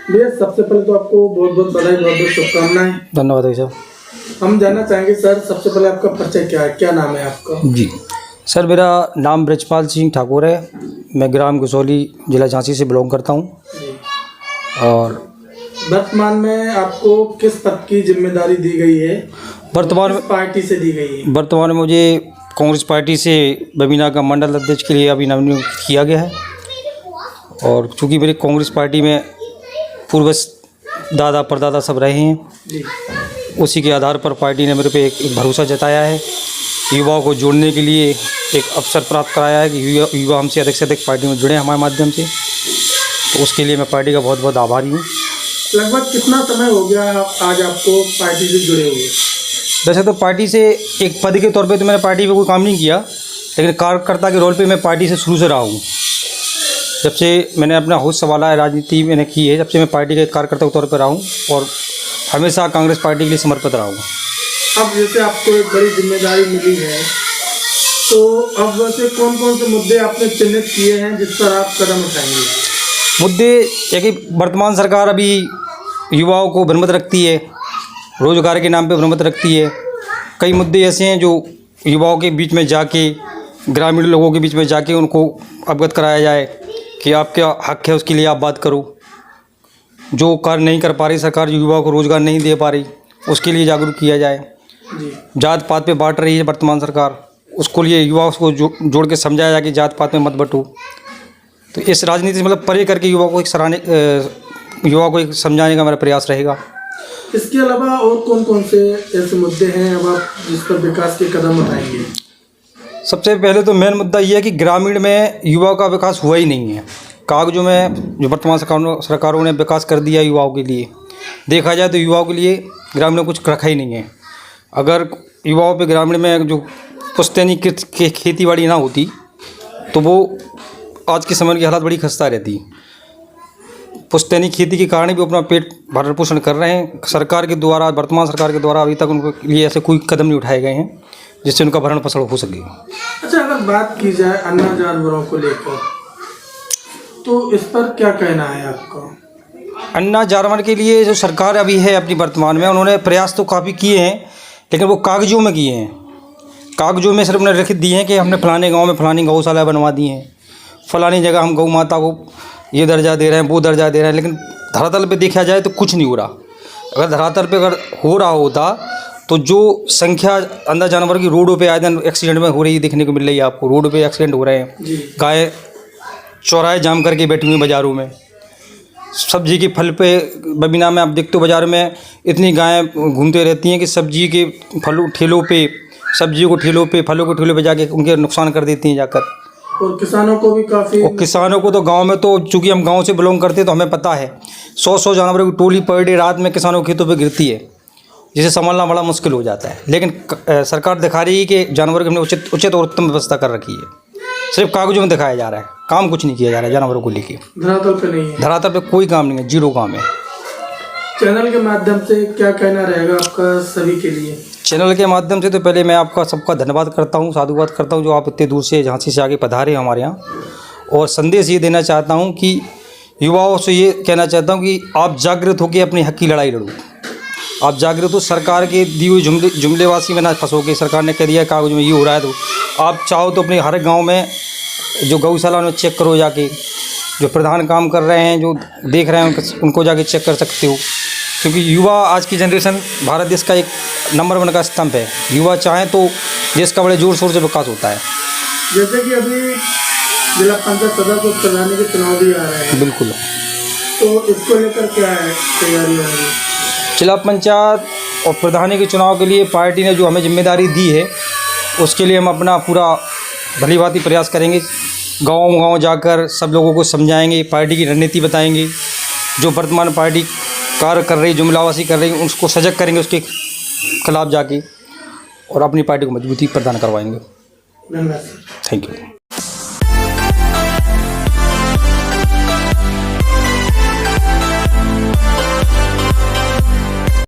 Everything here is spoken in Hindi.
भैया सबसे पहले तो आपको बहुत बहुत बधाई, बहुत बहुत शुभकामनाएं। धन्यवाद भाई साहब। हम जानना चाहेंगे सर, सबसे पहले आपका परिचय क्या है, क्या नाम है आपका? जी सर, मेरा नाम ब्रजपाल सिंह ठाकुर है। मैं ग्राम कसौली, जिला झांसी से बिलोंग करता हूँ। और वर्तमान में आपको किस पद की जिम्मेदारी दी गई है? वर्तमान में पार्टी से दी गई है? वर्तमान में मुझे कांग्रेस पार्टी से बबीना का मंडल अध्यक्ष के लिए अभी नवनियुक्त किया गया है। और चूँकि मेरी कांग्रेस पार्टी में पूर्व दादा परदादा सब रहे हैं, जी। उसी के आधार पर पार्टी ने मेरे पे एक भरोसा जताया है। युवाओं को जोड़ने के लिए एक अवसर प्राप्त कराया है कि युवा हमसे अधिक से अधिक पार्टी में जुड़े हमारे माध्यम से। तो उसके लिए मैं पार्टी का बहुत बहुत आभारी हूँ। लगभग कितना समय हो गया आज आपको पार्टी से जुड़े हुए? वैसे तो पार्टी से एक पद के तौर पे तो मैंने पार्टी में कोई काम नहीं किया, लेकिन कार्यकर्ता के रोल पे मैं पार्टी से शुरू से रहा हूँ। जब से मैंने अपना होश संभाला है, राजनीति मैंने की है, जब से मैं पार्टी के कार्यकर्ता के तौर पर रहा हूँ और हमेशा कांग्रेस पार्टी के लिए समर्पित रहा हूँ। अब जैसे आपको एक बड़ी जिम्मेदारी मिली है, तो अब वैसे कौन कौन से मुद्दे आपने चिन्हित किए हैं जिस पर आप कदम उठाएंगे? मुद्दे एक ही, वर्तमान सरकार अभी युवाओं को भ्रमित रखती है, रोजगार के नाम पे भ्रमित रखती है। कई मुद्दे ऐसे हैं जो युवाओं के बीच में जाके, ग्रामीण लोगों के बीच में जाके उनको अवगत कराया जाए कि आप क्या हक है, उसके लिए आप बात करो। जो कार्य नहीं कर पा रही सरकार, जो युवाओं को रोज़गार नहीं दे पा रही, उसके लिए जागरूक किया जाए। जात पात पे बांट रही है वर्तमान सरकार, उसको लिए युवाओं को जोड़ के समझाया जाए कि जात पात में मत बंटो। तो इस राजनीति से मतलब परे करके युवाओं को एक समझाने का मेरा प्रयास रहेगा। इसके अलावा और कौन कौन से ऐसे मुद्दे हैं अब आप जिस पर विकास के कदम उठाएंगे? सबसे पहले तो मेन मुद्दा ये है कि ग्रामीण में युवाओं का विकास हुआ ही नहीं है। कागजों में जो वर्तमान सरकारों ने विकास कर दिया युवाओं के लिए, देखा जाए तो युवाओं के लिए ग्रामीण में कुछ रखा ही नहीं है। अगर युवाओं पे ग्रामीण में जो पुश्तैनी खेती बाड़ी ना होती तो वो आज के समय की हालत बड़ी खस्ता रहती। पुश्तैनी खेती के कारण भी अपना पेट भरण पोषण कर रहे हैं। सरकार के द्वारा, वर्तमान सरकार के द्वारा अभी तक उनके लिए ऐसे कोई कदम नहीं उठाए गए हैं जिससे उनका भरण पोषण हो सके। अच्छा, अगर बात की जाए अन्य जानवरों को लेकर, तो इस पर क्या कहना है आपका? अन्य जानवर के लिए जो सरकार अभी है अपनी वर्तमान में, उन्होंने प्रयास तो काफ़ी किए हैं, लेकिन वो कागजों में किए हैं। कागजों में सिर्फ उन्होंने लिख दिए हैं कि हमने फलाने गांव में फलानी गौशाला बनवा दी है, फलानी जगह हम गौ माता को ये दर्जा दे रहे हैं, वो दर्जा दे रहे हैं, लेकिन धरातल पे देखा जाए तो कुछ नहीं हो रहा। अगर धरातल पे अगर हो रहा होता तो जो संख्या अंदर जानवर की रोडों पे आए दिन एक्सीडेंट में हो रही देखने को मिल रही है आपको। रोड पे एक्सीडेंट हो रहे हैं, गाय चौराहे जाम करके बैठी हुई बाज़ारों में। सब्जी के फल पे बबीना में आप देखते हो बाज़ार में इतनी गायें घूमते रहती हैं कि सब्जी के ठेलों पे, सब्जियों को ठेलों पे, फलों को ठेलों पे जाके उनके नुकसान कर देती हैं जाकर। और किसानों को भी काफ़ी, और किसानों को तो गांव में तो, चूँकि हम गांव से बिलोंग करते हैं तो हमें पता है 100 जानवरों की टोली पर डे रात में किसानों के खेतों पे गिरती है, जिसे संभालना बड़ा मुश्किल हो जाता है। लेकिन सरकार दिखा रही है कि जानवरों की हमने उचित और उत्तम व्यवस्था कर रखी है। सिर्फ कागजों में दिखाया जा रहा है, काम कुछ नहीं किया जा रहा है जानवरों को लेके। धरातल पे नहीं है, धरातल पे कोई काम नहीं है, जीरो काम है। चैनल के माध्यम से क्या कहना रहेगा आपका सभी के लिए? चैनल के माध्यम से तो पहले मैं आपका सबका धन्यवाद करता हूँ, साधुवाद करता हूँ जो आप इतने दूर से झांसी से आगे पधारे हमारे यहाँ। और संदेश ये देना चाहता हूँ कि युवाओं से ये कहना चाहता हूँ कि आप जागृत होकर अपने हक की लड़ाई लड़ो। आप जागृत हो, सरकार के दी हुई जुमलेबाजी में ना फंसोगे। सरकार ने कह दिया कागज में ये हो रहा है, तो आप चाहो तो अपने हर गाँव में जो गौशाला में चेक करो जाके, जो प्रधान काम कर रहे हैं, जो देख रहे हैं उनको जाके चेक कर सकते हो। क्योंकि युवा आज की जनरेशन भारत देश का एक नंबर 1 का स्तंभ है। युवा चाहें तो देश का बड़े जोर शोर से विकास होता है। जैसे कि अभी जिला पंचायत सदस्य प्रधानी के चुनाव भी आ रहे हैं, बिल्कुल, तो इसको लेकर क्या है तैयारी होगी? जिला पंचायत और प्रधानी के चुनाव के लिए पार्टी ने जो हमें जिम्मेदारी दी है, उसके लिए हम अपना पूरा भलीभांति प्रयास करेंगे। गाँव जाकर सब लोगों को समझाएंगे, पार्टी की रणनीति बताएंगे, जो वर्तमान पार्टी कार्य कर रही, जुमलाबाजी कर रही, उसको सजग करेंगे उसके खिलाफ जाके, और अपनी पार्टी को मजबूती प्रदान करवाएंगे। धन्यवाद। Thank you.